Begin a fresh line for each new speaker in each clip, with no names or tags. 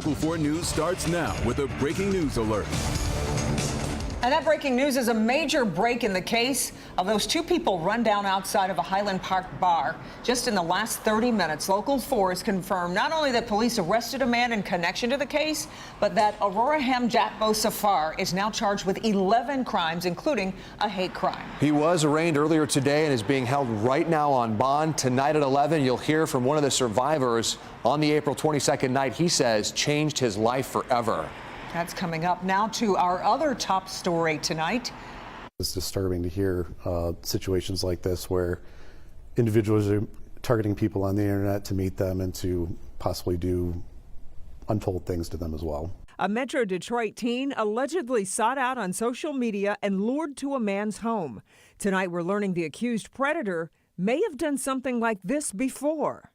Local 4 News starts now with a breaking news alert.
And that breaking news is a major break in the case of those two people run down outside of a Highland Park bar. Just in the last 30 minutes, Local 4 has confirmed not only that police arrested a man in connection to the case, but that Aurora Hamjatbo Safar is now charged with 11 crimes, including a hate crime.
He was arraigned earlier today and is being held right now on bond. Tonight at 11, you'll hear from one of the survivors on the April 22nd night he says changed his life forever.
That's coming up. Now to our other top story tonight.
It's disturbing to hear situations like this where individuals are targeting people on the internet to meet them and to possibly do untold things to them as well.
A Metro Detroit teen allegedly sought out on social media and lured to a man's home. Tonight we're learning the accused predator may have done something like this before.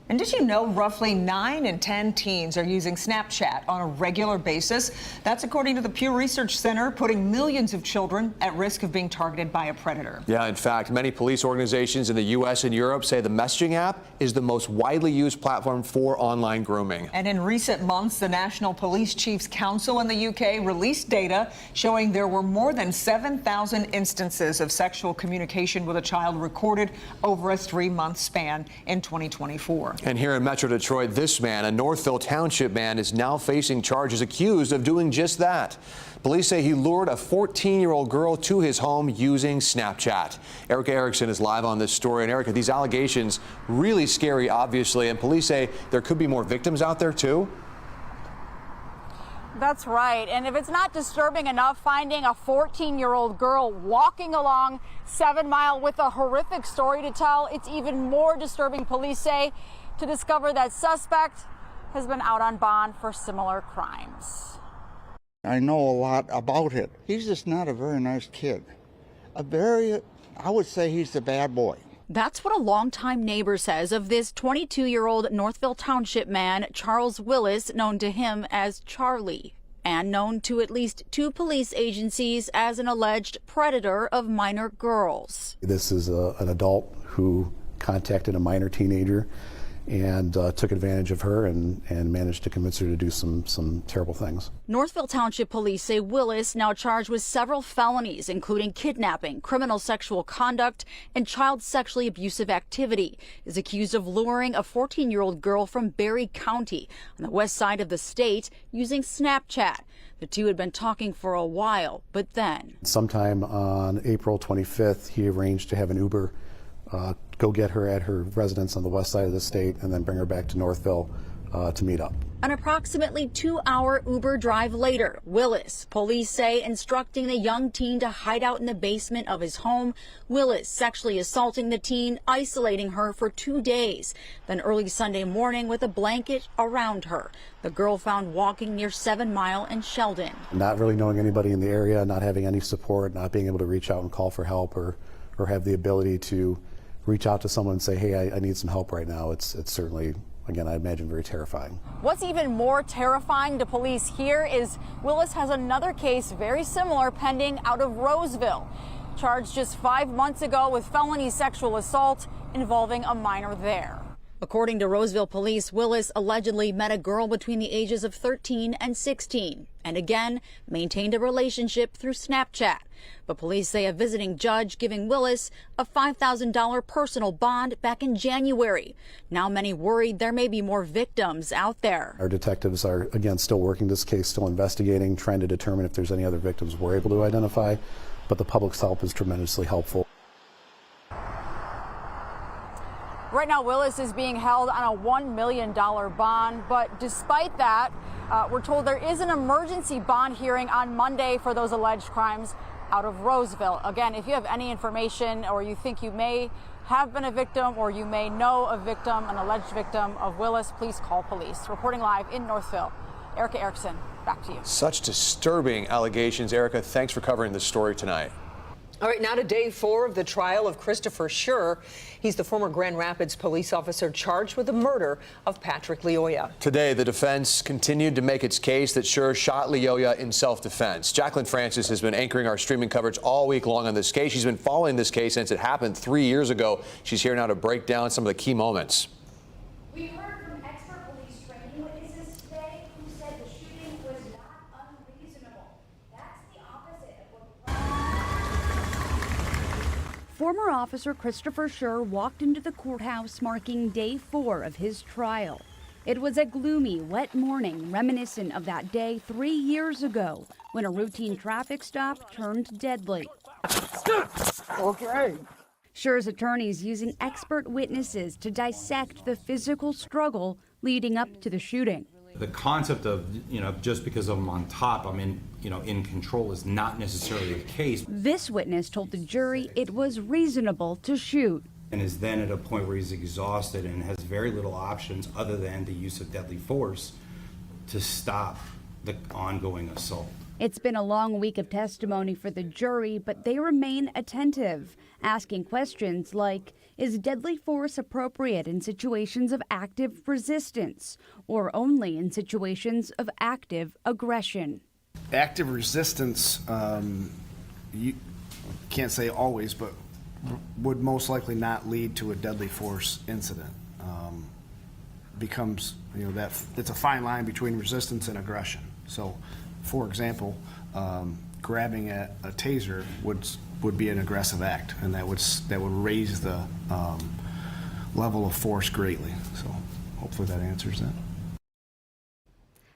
And did you know roughly 9 in 10 teens are using Snapchat on a regular basis? That's according to the Pew Research Center, putting millions of children at risk of being targeted by a predator.
Yeah, in fact, many police organizations in the U.S. and Europe say the messaging app is the most widely used platform for online grooming.
And in recent months, the National Police Chiefs Council in the UK released data showing there were more than 7,000 instances of sexual communication with a child recorded over a 3-month span in 2024.
And here in Metro Detroit, this man, a Northville Township man, is now facing charges accused of doing just that. Police say he lured a 14-year-old girl to his home using Snapchat. Erica Erickson is live on this story. And Erica, these allegations really scary, obviously, and police say there could be more victims out there, too.
That's right. And if it's not disturbing enough, finding a 14-year-old girl walking along 7 Mile with a horrific story to tell, it's even more disturbing, police say, to discover that suspect has been out on bond for similar crimes.
I know a lot about it. He's just not a very nice kid. I would say he's the bad boy.
That's what a longtime neighbor says of this 22-year-old Northville Township man, Charles Willis, known to him as Charlie, and known to at least 2 police agencies as an alleged predator of minor girls.
This is an adult who contacted a minor teenager and took advantage of her and managed to convince her to do some terrible things.
Northville Township Police say Willis, now charged with several felonies, including kidnapping, criminal sexual conduct, and child sexually abusive activity, is accused of luring a 14-year-old girl from Berry County on the west side of the state using Snapchat. The two had been talking for a while, but then
sometime on April 25th, he arranged to have an Uber go get her at her residence on the west side of the state and then bring her back to Northville to meet up.
An approximately 2-hour Uber drive later, Willis, police say, instructing the young teen to hide out in the basement of his home. Willis sexually assaulting the teen, isolating her for 2 days. Then early Sunday morning with a blanket around her. The girl found walking near 7 Mile and Sheldon.
Not really knowing anybody in the area, not having any support, not being able to reach out and call for help or have the ability to reach out to someone and say, hey, I need some help right now. It's certainly, again, I imagine, very terrifying.
What's even more terrifying to police here is Willis has another case very similar pending out of Roseville, charged just 5 months ago with felony sexual assault involving a minor there.
According to Roseville police, Willis allegedly met a girl between the ages of 13 and 16 and again maintained a relationship through Snapchat. But police say a visiting judge giving Willis a $5,000 personal bond back in January. Now many worried there may be more victims out there.
Our detectives are, again, still working this case, still investigating, trying to determine if there's any other victims we're able to identify. But the public's help is tremendously helpful.
Right now, Willis is being held on a $1 million bond, but despite that, we're told there is an emergency bond hearing on Monday for those alleged crimes out of Roseville. Again, if you have any information or you think you may have been a victim or you may know a victim, an alleged victim of Willis, please call police. Reporting live in Northville, Erica Erickson, back to you.
Such disturbing allegations. Erica, thanks for covering this story tonight.
All right, now to day 4 of the trial of Christopher Schur. He's the former Grand Rapids police officer charged with the murder of Patrick Lyoya.
Today, the defense continued to make its case that Schur shot Lyoya in self-defense. Jacqueline Francis has been anchoring our streaming coverage all week long on this case. She's been following this case since it happened 3 years ago. She's here now to break down some of the key moments.
We heard from expert police training witnesses today former officer Christopher Schur walked into the courthouse marking day 4 of his trial. It was a gloomy, wet morning reminiscent of that day 3 years ago when a routine traffic stop turned deadly.
Okay.
Schur's attorneys using expert witnesses to dissect the physical struggle leading up to the shooting.
The concept of, just because I'm on top, I'm in control is not necessarily the case.
This witness told the jury it was reasonable to shoot.
And is then at a point where he's exhausted and has very little options other than the use of deadly force to stop the ongoing assault.
It's been a long week of testimony for the jury, but they remain attentive, asking questions like, is deadly force appropriate in situations of active resistance or only in situations of active aggression?
Active resistance, you can't say always, but would most likely not lead to a deadly force incident. Becomes, that it's a fine line between resistance and aggression. So, for example, grabbing a taser would be an aggressive act, and that would raise the level of force greatly. So, hopefully that answers that.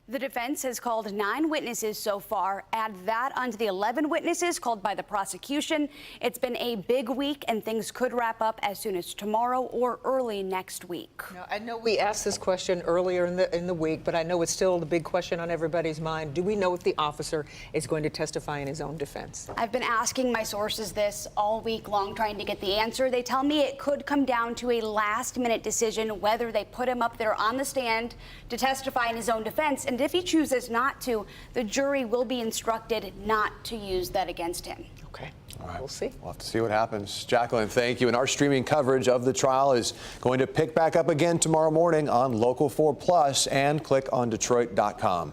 The defense has called 9 witnesses so far. Add that onto the 11 witnesses called by the prosecution. It's been a big week, and things could wrap up as soon as tomorrow or early next week.
Now, I know we asked this question earlier in the week, but I know it's still the big question on everybody's mind. Do we know if the officer is going to testify in his own defense?
I've been asking my sources this all week long, trying to get the answer. They tell me it could come down to a last-minute decision whether they put him up there on the stand to testify in his own defense. And if he chooses not to, the jury will be instructed not to use that against him.
Okay.
All right.
We'll see.
We'll have to see what happens. Jacqueline, thank you. And our streaming coverage of the trial is going to pick back up again tomorrow morning on Local 4 Plus and click on Detroit.com.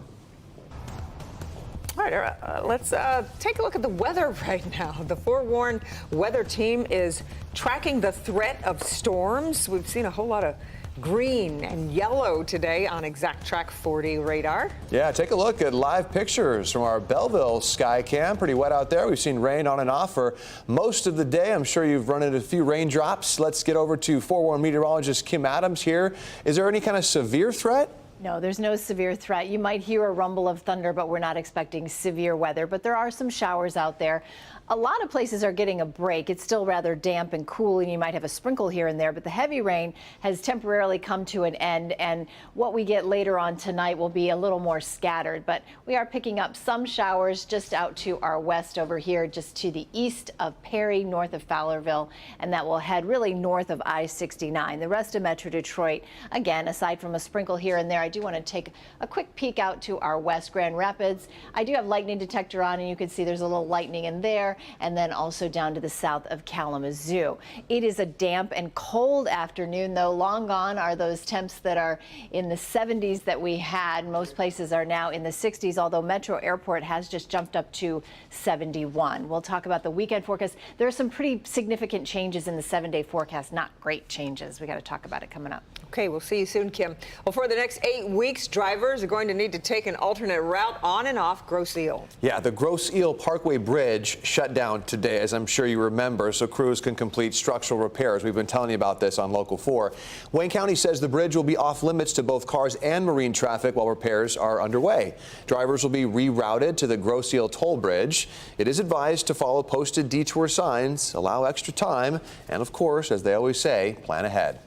All right, let's take a look at the weather right now. The forewarned weather team is tracking the threat of storms. We've seen a whole lot of green and yellow today on Exact Track 40 radar.
Yeah, take a look at live pictures from our Belleville sky cam. Pretty wet out there. We've seen rain on and off for most of the day. I'm sure you've run into a few raindrops. Let's get over to forewarned meteorologist Kim Adams here. Is there any kind of severe threat?
No, there's no severe threat. You might hear a rumble of thunder, but we're not expecting severe weather. But there are some showers out there. A lot of places are getting a break. It's still rather damp and cool, and you might have a sprinkle here and there, but the heavy rain has temporarily come to an end, and what we get later on tonight will be a little more scattered. But we are picking up some showers just out to our west over here, just to the east of Perry, north of Fowlerville, and that will head really north of I-69. The rest of Metro Detroit, again, aside from a sprinkle here and there, I do want to take a quick peek out to our west Grand Rapids. I do have lightning detector on, and you can see there's a little lightning in there, and then also down to the south of Kalamazoo. It is a damp and cold afternoon, though. Long gone are those temps that are in the 70s that we had. Most places are now in the 60s, although Metro Airport has just jumped up to 71. We'll talk about the weekend forecast. There are some pretty significant changes in the 7-day forecast, not great changes. We got to talk about it coming up.
Okay, we'll see you soon, Kim. Well, for the next 8 weeks, drivers are going to need to take an alternate route on and off Grosse Ile.
Yeah, the Grosse Ile Parkway Bridge shut down today, as I'm sure you remember, so crews can complete structural repairs. We've been telling you about this on Local 4. Wayne County says the bridge will be off limits to both cars and marine traffic while repairs are underway. Drivers will be rerouted to the Grosse Ile Toll Bridge. It is advised to follow posted detour signs, allow extra time, and of course, as they always say, plan ahead.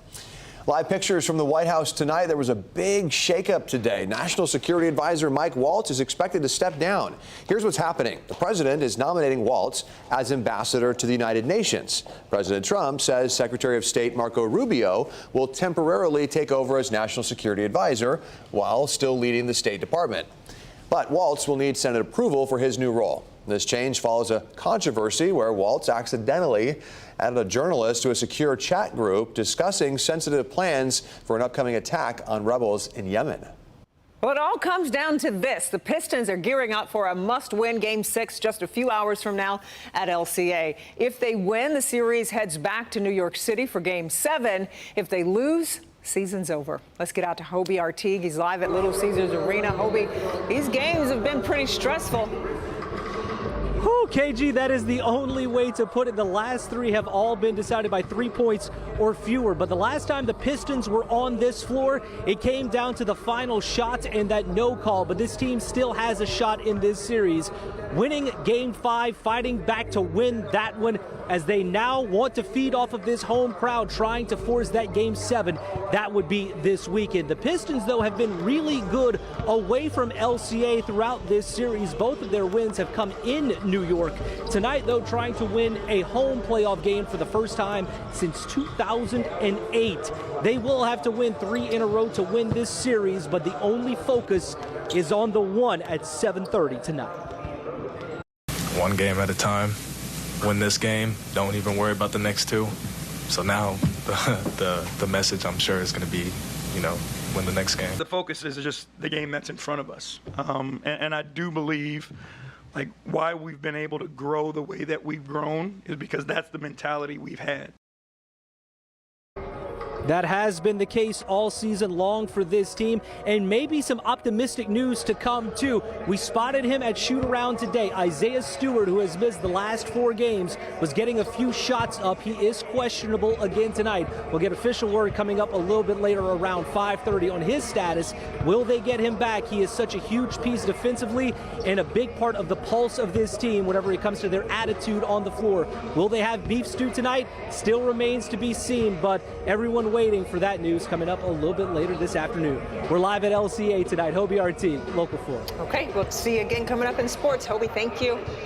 Live pictures from the White House tonight. There was a big shakeup today. National Security Advisor Mike Waltz is expected to step down. Here's what's happening. The president is nominating Waltz as ambassador to the United Nations. President Trump says Secretary of State Marco Rubio will temporarily take over as National Security Advisor while still leading the State Department. But Waltz will need Senate approval for his new role. This change follows a controversy where Waltz accidentally added a journalist to a secure chat group discussing sensitive plans for an upcoming attack on rebels in Yemen.
Well, it all comes down to this. The Pistons are gearing up for a must-win Game 6 just a few hours from now at LCA. If they win, the series heads back to New York City for Game 7. If they lose, season's over. Let's get out to Hobie Artigue. He's live at Little Caesars Arena. Hobie, these games have been pretty stressful.
Whew, KG, that is the only way to put it. The last three have all been decided by 3 points or fewer. But the last time the Pistons were on this floor, it came down to the final shot and that no call. But this team still has a shot in this series. Winning Game 5, fighting back to win that one, as they now want to feed off of this home crowd, trying to force that Game 7. That would be this weekend. The Pistons, though, have been really good away from LCA throughout this series. Both of their wins have come in New York. Tonight, though, trying to win a home playoff game for the first time since 2008. They will have to win 3 in a row to win this series, but the only focus is on the one at 7:30 tonight.
One game at a time. Win this game. Don't even worry about the next 2. So now the message, I'm sure, is going to be, win the next game.
The focus is just the game that's in front of us. And I do believe, why we've been able to grow the way that we've grown is because that's the mentality we've had.
That has been the case all season long for this team, and maybe some optimistic news to come too. We spotted him at shoot-around today. Isaiah Stewart, who has missed the last 4 games, was getting a few shots up. He is questionable again tonight. We'll get official word coming up a little bit later around 5:30 on his status. Will they get him back? He is such a huge piece defensively and a big part of the pulse of this team whenever it comes to their attitude on the floor. Will they have beef stew tonight? Still remains to be seen, but everyone waiting for that news coming up a little bit later this afternoon. We're live at LCA tonight. Hobie RT, Local 4.
Okay, we'll see you again coming up in sports. Hobie, thank you.